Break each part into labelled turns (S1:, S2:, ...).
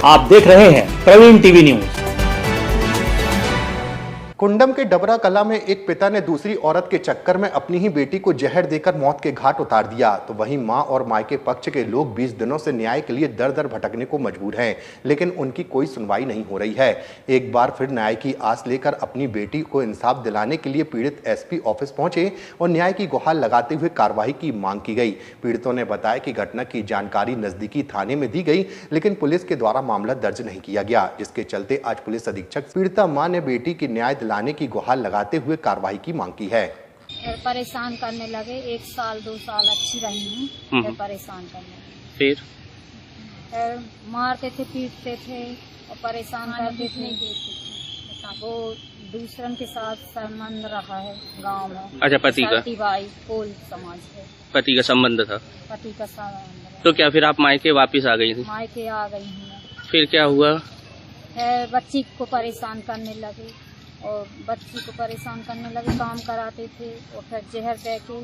S1: आप देख रहे हैं प्रवीण टीवी न्यूज।
S2: कुंडम के डबरा कला में एक पिता ने दूसरी औरत के चक्कर में अपनी ही बेटी को जहर देकर मौत के घाट उतार दिया, तो वहीं मां और मायके पक्ष के लोग 20 दिनों से न्याय के लिए दर दर भटकने को मजबूर हैं, लेकिन उनकी कोई सुनवाई नहीं हो रही है। एक बार फिर न्याय की आस लेकर अपनी बेटी को इंसाफ दिलाने के लिए पीड़ित एसपी ऑफिस पहुंचे और न्याय की गुहार लगाते हुए कार्रवाई की मांग की गई। पीड़ितों ने बताया कि घटना की जानकारी नजदीकी थाने में दी गई, लेकिन पुलिस के द्वारा मामला दर्ज नहीं किया गया, जिसके चलते आज पुलिस अधीक्षक पीड़िता मां ने बेटी की न्याय दिलाने की गुहार लगाते हुए कार्रवाई की मांग की है।
S3: परेशान करने लगे, 1 साल 2 साल अच्छी रही हूँ, फिर परेशान करने लगे। फिर मारते थे, पीटते थे और परेशान करते थे। वो दूसरन के साथ संबंध रहा है गांव में।
S4: अच्छा, पति का
S3: भाई कोल समाज है,
S4: पति का संबंध था।
S3: पति का संबंध।
S4: तो क्या फिर आप मायके वापस आ गई थी?
S3: मायके आ गई हूँ।
S4: फिर क्या हुआ?
S3: बच्ची को परेशान करने लगे और बच्ची को परेशान करने लगे, काम कराते थे और फिर जहर दे के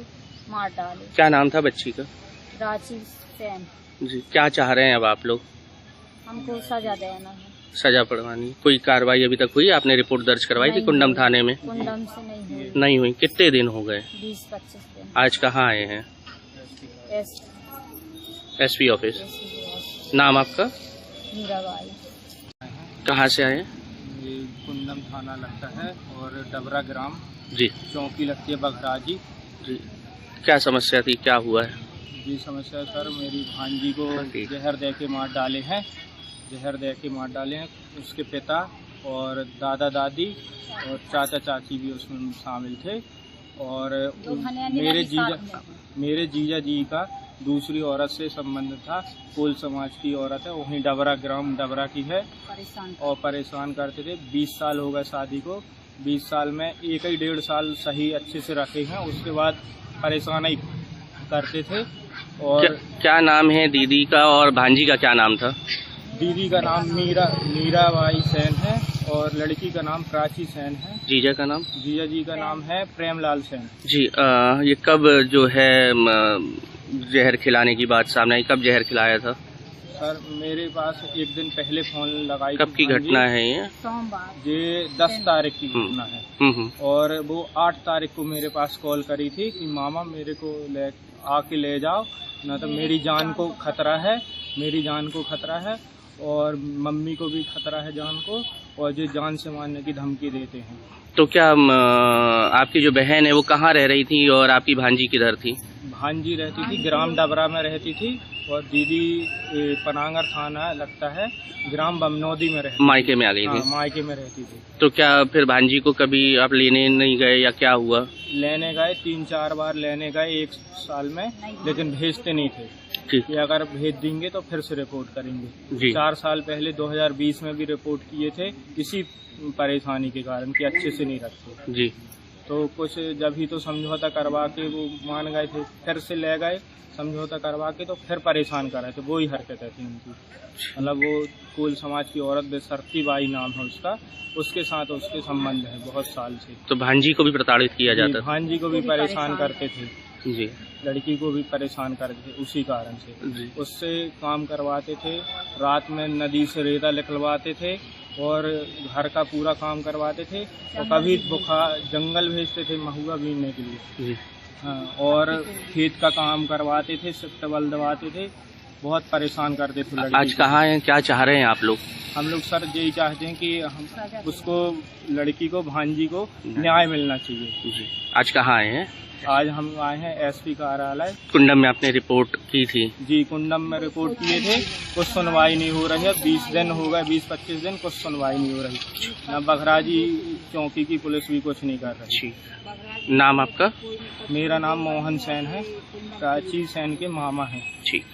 S3: मार डाले।
S4: क्या नाम था बच्ची का?
S3: रांची सेन
S4: जी। क्या चाह रहे हैं अब आप लोग?
S3: हमको सजा देना है।
S4: सजा पड़वानी। कोई कार्रवाई अभी तक हुई? आपने रिपोर्ट दर्ज करवाई थी कुंडम थाने में?
S3: कुंडम से नहीं हुई।
S4: नहीं हुई। कितने दिन हो गए?
S3: 20-25 दिन।
S4: आज कहाँ आए हैं? SP office. नाम आपका?
S3: मीराबाई।
S4: कहाँ से आए?
S5: ये कुंडम थाना लगता है और डबरा ग्राम
S4: जी।
S5: चौकी लगती है बघराजी
S4: जी। क्या समस्या थी, क्या हुआ है?
S5: जी समस्या सर, मेरी भांजी को जहर दे के मार डाले हैं। उसके पिता और दादा दादी और चाचा चाची भी उसमें शामिल थे। और मेरे जीजा जी का दूसरी औरत से संबंध था, कोल समाज की औरत है, वहीं डबरा ग्राम डबरा की है और परेशान करते थे। 20 साल हो गए शादी को। 20 साल में 1-1.5 साल सही अच्छे से रखे हैं, उसके बाद परेशान ही करते थे। और
S4: क्या नाम है दीदी का और भांजी का क्या नाम था?
S5: दीदी का नाम मीराबाई सेन है और लड़की का नाम प्राची सेन है।
S4: जीजा का नाम? जीजा
S5: जी का नाम है प्रेमलाल सेन।
S4: जी। ये कब जो है जहर खिलाने की बात सामने आई? कब जहर खिलाया था?
S5: सर मेरे पास एक दिन पहले फोन लगाई।
S4: कब की घटना है ये?
S3: सोमवार।
S5: ये 10 तारीख की घटना है। और वो 8 तारीख को मेरे पास कॉल करी थी कि मामा मेरे को आके ले जाओ, ना तो मेरी जान को खतरा है और मम्मी को भी खतरा है जान को, और ये जान से मारने की धमकी देते हैं।
S4: तो क्या आपकी जो बहन है वो कहाँ रह रही थी और आपकी भांजी किधर थी?
S5: भांजी रहती थी ग्राम डबरा में रहती थी और दीदी पनागर थाना लगता है ग्राम बमनौदी में रहती।
S4: मायके में आ गई थी?
S5: मायके में रहती थी।
S4: तो क्या फिर भांजी को कभी आप लेने नहीं गए या क्या हुआ?
S5: लेने गए, 3-4 बार लेने गए 1 साल में, लेकिन भेजते नहीं थे कि अगर भेज देंगे तो फिर से रिपोर्ट करेंगे। 4 साल पहले 2020 में भी रिपोर्ट किए थे इसी परेशानी के कारण कि अच्छे से नहीं रखते जी। तो कुछ जब ही तो समझौता करवा के वो मान गए थे, फिर से ले गए समझौता करवा के, तो फिर परेशान कर रहे थे। वही हरकतें थी उनकी। मतलब वो कोल समाज की औरत बेसरती बाई नाम है उसका, उसके साथ उसके संबंध है बहुत साल से।
S4: तो भांजी को भी प्रताड़ित किया जाता?
S5: भांजी को भी परेशान करते थे
S4: जी।
S5: लड़की को भी परेशान करते थे उसी कारण से जी। उससे काम करवाते थे, रात में नदी से रेता निकलवाते थे और घर का पूरा काम करवाते थे, और कभी बुखार जंगल भेजते थे महुआ बीनने के लिए जी। हाँ, और खेत का काम करवाते थे, सिफ्टबल दबाते थे, बहुत परेशान करते थे लड़की।
S4: आज कहाँ हैं, क्या चाह रहे हैं आप लोग?
S5: हम लोग सर यही चाहते हैं कि हम उसको, लड़की को, भांजी को न्याय मिलना चाहिए
S4: जी। आज कहाँ आए हैं?
S5: आज हम आए हैं एसपी कार्यालय
S4: कुंडम में। आपने रिपोर्ट की थी?
S5: जी, कुंडम में रिपोर्ट किए थे, कुछ सुनवाई नहीं हो रही है। 20 दिन हो गए, 20-25 दिन कुछ सुनवाई नहीं हो रही। न बघराजी चौकी की पुलिस भी कुछ नहीं कर रही।
S4: नाम आपका?
S5: मेरा नाम मोहन सेन है, प्राची सेन के मामा हैं।
S4: ठीक।